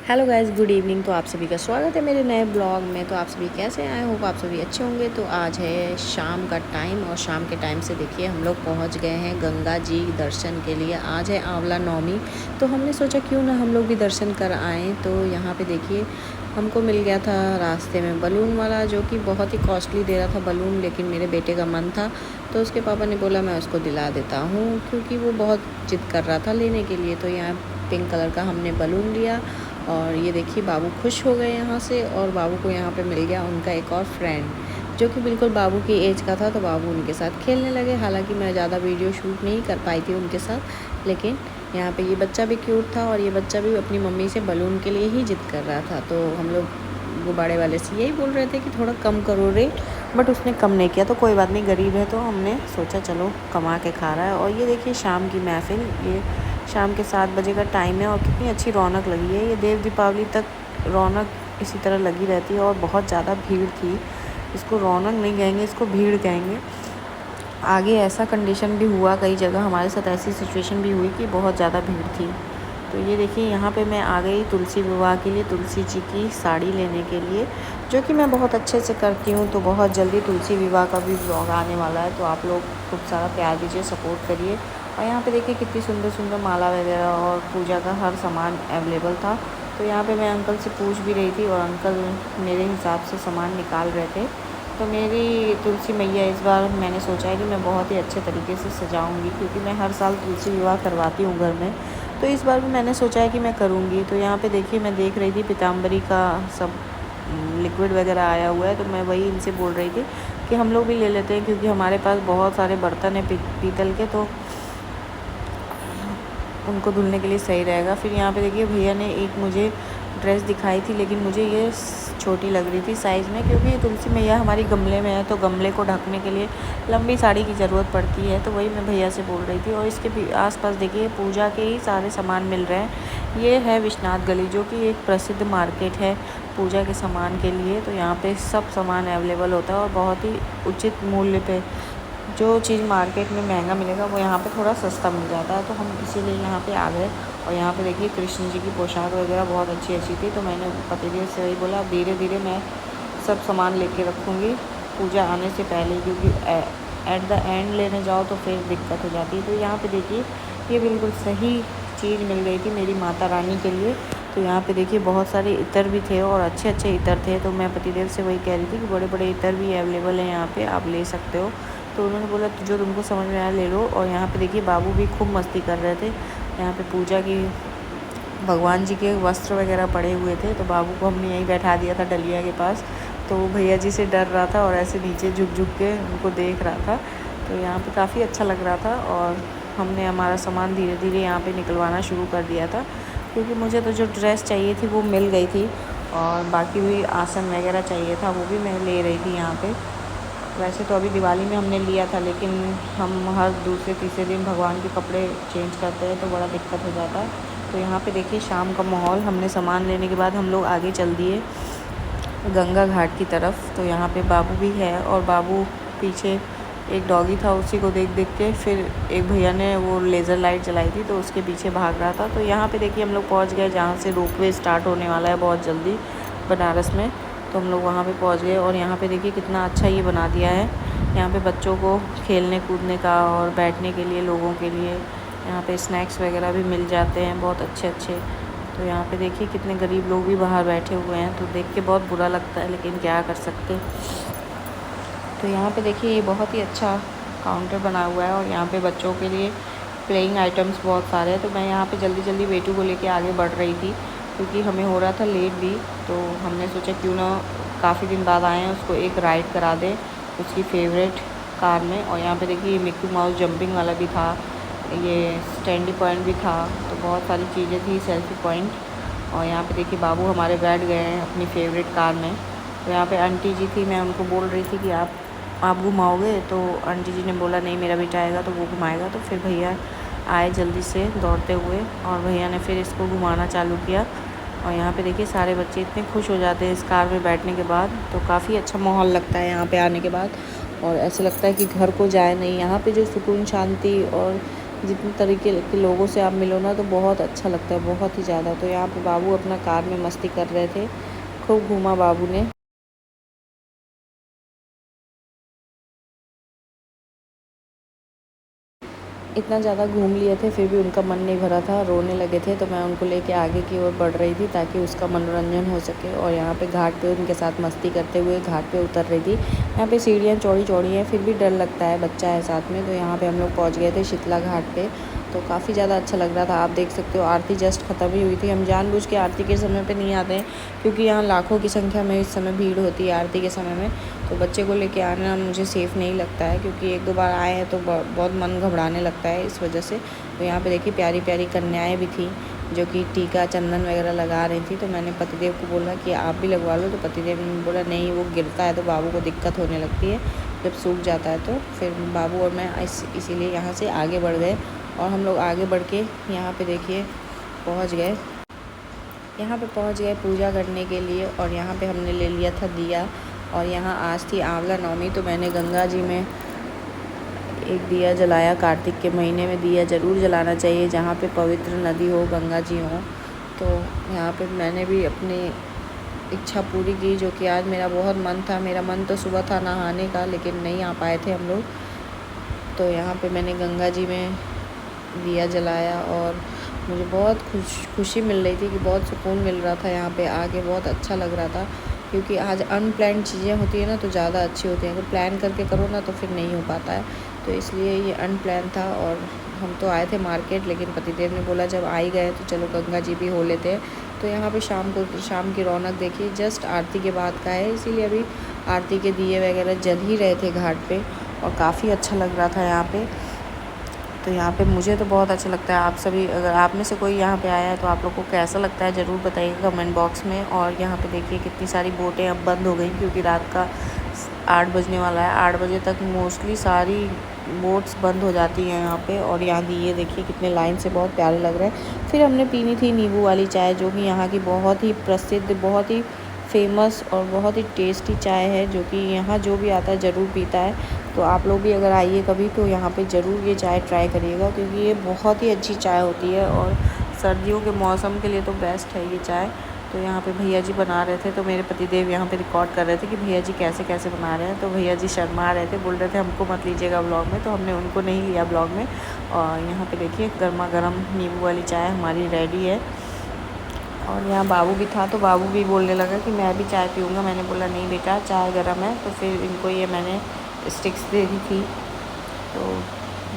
Hello guys, good evening. तो आप सभी का स्वागत है मेरे नए ब्लॉग में। तो आप सभी कैसे आए, होप आप सभी अच्छे होंगे। तो आज है शाम का टाइम और शाम के टाइम से देखिए हम लोग पहुंच गए हैं गंगा जी दर्शन के लिए। आज है आंवला नवमी, तो हमने सोचा क्यों ना हम लोग भी दर्शन कर आएँ। तो यहाँ पे देखिए हमको मिल गया था रास्ते में बलून वाला, जो कि बहुत ही कॉस्टली दे रहा था बलून, लेकिन मेरे बेटे का मन था तो उसके पापा ने बोला मैं उसको दिला देता हूँ, क्योंकि वो बहुत जिद कर रहा था लेने के लिए। तो यहाँ पिंक कलर का हमने बलून लिया और ये देखिए बाबू खुश हो गए यहाँ से। और बाबू को यहाँ पे मिल गया उनका एक और फ्रेंड, जो कि बिल्कुल बाबू की एज का था। तो बाबू उनके साथ खेलने लगे। हालांकि मैं ज़्यादा वीडियो शूट नहीं कर पाई थी उनके साथ, लेकिन यहाँ पे ये बच्चा भी क्यूट था और ये बच्चा भी अपनी मम्मी से बलून के लिए ही जिद कर रहा था। तो हम लोग गुब्बारे वाले से यही बोल रहे थे कि थोड़ा कम करो रेट, बट उसने कम नहीं किया। तो कोई बात नहीं, गरीब है तो हमने सोचा चलो कमा के खा रहा है। और ये देखिए शाम की महफिल, ये शाम के 7 बजे का टाइम है और कितनी अच्छी रौनक लगी है। ये देव दीपावली तक रौनक इसी तरह लगी रहती है और बहुत ज़्यादा भीड़ थी। इसको रौनक नहीं कहेंगे, इसको भीड़ कहेंगे। आगे ऐसा कंडीशन भी हुआ, कई जगह हमारे साथ ऐसी सिचुएशन भी हुई कि बहुत ज़्यादा भीड़ थी। तो ये देखिए यहाँ पे मैं आ गई तुलसी विवाह के लिए, तुलसी जी की साड़ी लेने के लिए, जो कि मैं बहुत अच्छे से करती हूँ। तो बहुत जल्दी तुलसी विवाह का भी ब्लॉग आने वाला है, तो आप लोग खूब सारा प्यार दीजिए, सपोर्ट करिए। और यहाँ पे देखिए कितनी सुंदर सुंदर माला वगैरह और पूजा का हर सामान अवेलेबल था। तो यहाँ पे मैं अंकल से पूछ भी रही थी और अंकल मेरे हिसाब से सामान निकाल रहे थे। तो मेरी तुलसी मैया इस बार मैंने सोचा है कि मैं बहुत ही अच्छे तरीके से सजाऊंगी, क्योंकि मैं हर साल तुलसी विवाह करवाती हूँ घर में। तो इस बार भी मैंने सोचा है कि मैं करूँगी। तो यहाँ पे देखिए मैं देख रही थी पीताम्बरी का सब लिक्विड वगैरह आया हुआ है, तो मैं वही इनसे बोल रही थी कि हम लोग भी ले लेते हैं, क्योंकि हमारे पास बहुत सारे बर्तन हैं पीतल के, तो उनको धुलने के लिए सही रहेगा। फिर यहाँ पे देखिए भैया ने एक मुझे ड्रेस दिखाई थी, लेकिन मुझे ये छोटी लग रही थी साइज़ में, क्योंकि तुलसी मैया हमारी गमले में है, तो गमले को ढकने के लिए लंबी साड़ी की ज़रूरत पड़ती है। तो वही मैं भैया से बोल रही थी। और इसके भी आसपास देखिए पूजा के ही सारे सामान मिल रहे हैं। ये है विश्वनाथ गली, जो कि एक प्रसिद्ध मार्केट है पूजा के सामान के लिए। तो यहाँ पे सब सामान अवेलेबल होता है और बहुत ही उचित मूल्य पे। जो चीज़ मार्केट में महंगा मिलेगा वो यहाँ पे थोड़ा सस्ता मिल जाता है। तो हम इसीलिए यहाँ पे आ गए। और यहाँ पे देखिए कृष्ण जी की पोशाक वगैरह बहुत अच्छी अच्छी थी। तो मैंने पतिदेव से वही बोला धीरे धीरे मैं सब सामान लेके रखूँगी पूजा आने से पहले, क्योंकि एट द एंड लेने जाओ तो फिर दिक्कत हो जाती है। तो यहाँ पे देखिए ये बिल्कुल सही चीज़ मिल गई थी मेरी माता रानी के लिए। तो यहाँ पे देखिए बहुत सारे इत्र भी थे और अच्छे अच्छे इत्र थे। तो मैं पतिदेव से वही कह रही थी कि बड़े बड़े इत्र भी अवेलेबल हैं यहाँ पे, आप ले सकते हो। तो उन्होंने बोला जो तुमको समझ में आया ले लो। और यहाँ पे देखिए बाबू भी खूब मस्ती कर रहे थे। यहाँ पे पूजा की भगवान जी के वस्त्र वगैरह पड़े हुए थे, तो बाबू को हमने यहीं बैठा दिया था डलिया के पास। तो वो भैया जी से डर रहा था और ऐसे नीचे झुक झुक के उनको देख रहा था। तो यहाँ पे काफ़ी अच्छा लग रहा था। और हमने हमारा सामान धीरे धीरे यहाँ पे निकलवाना शुरू कर दिया था, क्योंकि मुझे तो जो ड्रेस चाहिए थी वो मिल गई थी और बाकी भी आसन वगैरह चाहिए था वो भी मैं ले रही थी यहाँ पे। वैसे तो अभी दिवाली में हमने लिया था, लेकिन हम हर दूसरे तीसरे दिन भगवान के कपड़े चेंज करते हैं तो बड़ा दिक्कत हो जाता है। तो यहाँ पे देखिए शाम का माहौल। हमने सामान लेने के बाद हम लोग आगे चल दिए गंगा घाट की तरफ। तो यहाँ पे बाबू भी है और बाबू पीछे एक डॉगी था, उसी को देख देख के फिर एक भैया ने वो लेज़र लाइट जलाई थी तो उसके पीछे भाग रहा था। तो यहाँ पे देखिए हम लोग पहुँच गए जहाँ से रोपवे स्टार्ट होने वाला है बहुत जल्दी बनारस में। तो हम लोग वहाँ पे पहुँच गए और यहाँ पे देखिए कितना अच्छा ये बना दिया है। यहाँ पे बच्चों को खेलने कूदने का और बैठने के लिए लोगों के लिए यहाँ पे स्नैक्स वगैरह भी मिल जाते हैं बहुत अच्छे अच्छे। तो यहाँ पे देखिए कितने गरीब लोग भी बाहर बैठे हुए हैं, तो देख के बहुत बुरा लगता है, लेकिन क्या कर सकते। तो यहाँ पे देखिए ये बहुत ही अच्छा काउंटर बना हुआ है और यहाँ पे बच्चों के लिए प्लेइंग आइटम्स बहुत सारे हैं। तो मैं यहाँ पे जल्दी जल्दी बेटू को लेके आगे बढ़ रही थी, क्योंकि हमें हो रहा था लेट भी। तो हमने सोचा क्यों ना काफ़ी दिन बाद आए हैं उसको एक राइड करा दें उसकी फेवरेट कार में। और यहाँ पे देखिए मिक्की माउस जंपिंग वाला भी था, ये स्टैंडी पॉइंट भी था, तो बहुत सारी चीज़ें थी, सेल्फी पॉइंट। और यहाँ पे देखिए बाबू हमारे बैठ गए हैं अपनी फेवरेट कार में। तो यहाँ पे आंटी जी थी, मैं उनको बोल रही थी कि आप घुमाओगे, तो आंटी जी ने बोला नहीं मेरा बेटा आएगा तो वो घुमाएगा। तो फिर भैया आए जल्दी से दौड़ते हुए और भैया ने फिर इसको घुमाना चालू किया। और यहाँ पे देखिए सारे बच्चे इतने खुश हो जाते हैं इस कार में बैठने के बाद। तो काफ़ी अच्छा माहौल लगता है यहाँ पे आने के बाद और ऐसे लगता है कि घर को जाए नहीं। यहाँ पे जो सुकून शांति और जितने तरीके के लोगों से आप मिलो ना तो बहुत अच्छा लगता है, बहुत ही ज़्यादा। तो यहाँ पे बाबू अपना कार में मस्ती कर रहे थे, खूब घूमा बाबू ने। इतना ज़्यादा घूम लिए थे फिर भी उनका मन नहीं भरा था, रोने लगे थे। तो मैं उनको लेके आगे की ओर बढ़ रही थी ताकि उसका मनोरंजन हो सके। और यहाँ पे घाट पे उनके साथ मस्ती करते हुए घाट पे उतर रही थी। यहाँ पे सीढ़ियाँ चौड़ी चौड़ी हैं, फिर भी डर लगता है, बच्चा है साथ में। तो यहाँ पे हम लोग पहुँच गए थे शीतला घाट पे। तो काफ़ी ज़्यादा अच्छा लग रहा था। आप देख सकते हो आरती जस्ट ख़त्म ही हुई थी। हम जानबूझ के आरती के समय पे नहीं आते हैं क्योंकि यहाँ लाखों की संख्या में इस समय भीड़ होती है आरती के समय में। तो बच्चे को लेके आना मुझे सेफ़ नहीं लगता है क्योंकि एक दो बार आए हैं तो बहुत मन घबराने लगता है इस वजह से। तो यहाँ पे देखिए प्यारी प्यारी कन्याएँ भी थी जो कि टीका चंदन वगैरह लगा रही थी। तो मैंने पतिदेव को बोला कि आप भी लगवा लो। तो पतिदेव ने बोला नहीं, वो गिरता है तो बाबू को दिक्कत होने लगती है, जब सूख जाता है। तो फिर बाबू और मैं इसीलिए यहाँ से आगे बढ़ गए। और हम लोग आगे बढ़ के यहाँ पे देखिए पहुँच गए। यहाँ पे पहुँच गए पूजा करने के लिए। और यहाँ पे हमने ले लिया था दिया। और यहाँ आज थी आंवला नवमी, तो मैंने गंगा जी में एक दिया जलाया। कार्तिक के महीने में दिया ज़रूर जलाना चाहिए, जहाँ पे पवित्र नदी हो, गंगा जी हो। तो यहाँ पे मैंने भी अपनी इच्छा पूरी की, जो कि आज मेरा बहुत मन था। मेरा मन तो सुबह था नहाने का, लेकिन नहीं आ पाए थे हम लोग। तो यहाँ पे मैंने गंगा जी में दिया जलाया और मुझे बहुत खुशी मिल रही थी कि बहुत सुकून मिल रहा था। यहाँ पे आके बहुत अच्छा लग रहा था क्योंकि आज अनप्लान्ड चीज़ें होती है ना तो ज़्यादा अच्छी होती हैं। अगर प्लान करके करो ना तो फिर नहीं हो पाता है। तो इसलिए ये अनप्लान था। और हम तो आए थे मार्केट, लेकिन पतिदेव ने बोला जब आ ही गए तो चलो गंगा जी भी हो लेते हैं। तो यहाँ पे शाम की रौनक देखिए, जस्ट आरती के बाद का है, इसीलिए अभी आरती के दिए वगैरह जल ही रहे थे घाट पे और काफ़ी अच्छा लग रहा था यहाँ पे। तो यहाँ पे मुझे तो बहुत अच्छा लगता है। आप सभी, अगर आप में से कोई यहाँ पे आया है तो आप लोग को कैसा लगता है ज़रूर बताइएगा कमेंट बॉक्स में। और यहाँ पे देखिए कितनी सारी बोटें अब बंद हो गई क्योंकि रात का 8 बजने वाला है। 8 बजे तक मोस्टली सारी बोट्स बंद हो जाती हैं यहाँ पे। और यहाँ दिए देखिए कितने लाइन से बहुत प्यारे लग रहे हैं। फिर हमने पीनी थी नींबू वाली चाय, जो कि यहाँ की बहुत ही प्रसिद्ध, बहुत ही फेमस और बहुत ही टेस्टी चाय है, जो कि यहाँ जो भी आता है ज़रूर पीता है। तो आप लोग भी अगर आइए कभी तो यहाँ पे ज़रूर ये चाय ट्राई करिएगा क्योंकि ये बहुत ही अच्छी चाय होती है और सर्दियों के मौसम के लिए तो बेस्ट है ये चाय। तो यहाँ पे भैया जी बना रहे थे, तो मेरे पतिदेव यहाँ पे रिकॉर्ड कर रहे थे कि भैया जी कैसे कैसे बना रहे हैं। तो भैया जी शर्मा रहे थे, बोल रहे थे हमको मत लीजिएगा ब्लॉग में, तो हमने उनको नहीं लिया ब्लॉग में। और यहाँ पे देखिए गर्मा गर्म नींबू वाली चाय हमारी रेडी है। और यहाँ बाबू भी था, तो बाबू भी बोलने लगा कि मैं भी चाय पीऊँगा। मैंने बोला नहीं बेटा, चाय गर्म है। तो फिर इनको ये मैंने स्टिक्स दे दी थी, तो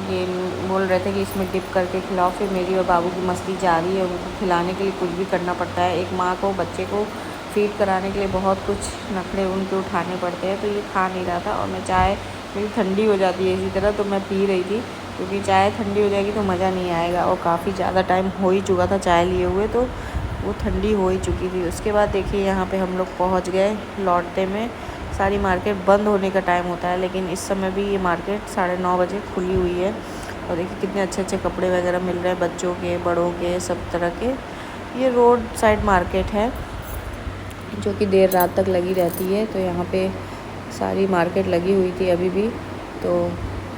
ये बोल रहे थे कि इसमें डिप करके खिलाओ। फिर मेरी और बाबू की मस्ती जारी है। उनको खिलाने के लिए कुछ भी करना पड़ता है। एक माँ को बच्चे को फीड कराने के लिए बहुत कुछ नखरे उनके उठाने पड़ते हैं। तो ये खा नहीं रहा था और मैं चाय मेरी ठंडी हो जाती है इसी तरह, तो मैं पी रही थी क्योंकि चाय ठंडी हो जाएगी तो मज़ा नहीं आएगा। और काफ़ी ज़्यादा टाइम हो ही चुका था चाय लिए हुए, तो वो ठंडी हो ही चुकी थी। उसके बाद देखिए यहाँ पे हम लोग पहुँच गए लौटते में। सारी मार्केट बंद होने का टाइम होता है, लेकिन इस समय भी ये मार्केट 9:30 बजे खुली हुई है। और देखिए कितने अच्छे अच्छे कपड़े वगैरह मिल रहे हैं, बच्चों के, बड़ों के, सब तरह के। ये रोड साइड मार्केट है जो कि देर रात तक लगी रहती है। तो यहाँ पे सारी मार्केट लगी हुई थी अभी भी। तो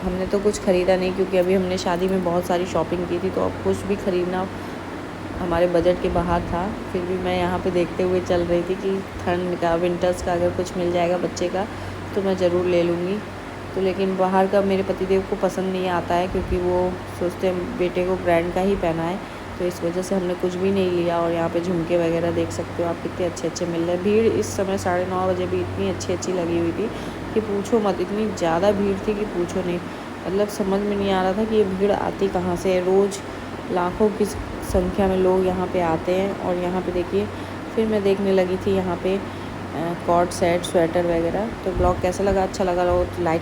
हमने तो कुछ ख़रीदा नहीं क्योंकि अभी हमने शादी में बहुत सारी शॉपिंग की थी, तो अब कुछ भी ख़रीदना हमारे बजट के बाहर था। फिर भी मैं यहाँ पे देखते हुए चल रही थी कि ठंड का, विंटर्स का अगर कुछ मिल जाएगा बच्चे का तो मैं ज़रूर ले लूँगी। तो लेकिन बाहर का मेरे पतिदेव को पसंद नहीं आता है क्योंकि वो सोचते हैं बेटे को ब्रांड का ही पहना है, तो इस वजह से हमने कुछ भी नहीं लिया। और यहाँ पे झुमके वगैरह देख सकते हो आप, कितने अच्छे अच्छे मिल रहे हैं। भीड़ इस समय 9:30 बजे भी इतनी अच्छी लगी हुई थी कि पूछो मत, इतनी ज़्यादा भीड़ थी कि पूछो नहीं। मतलब समझ में नहीं आ रहा था कि ये भीड़ आती कहाँ से है। रोज़ लाखों की संख्या में लोग यहाँ पे आते हैं। और यहाँ पे देखिए फिर मैं देखने लगी थी यहाँ पे कॉट सेट, स्वेटर वगैरह। तो ब्लॉग कैसा लगा, अच्छा लगा तो लाइक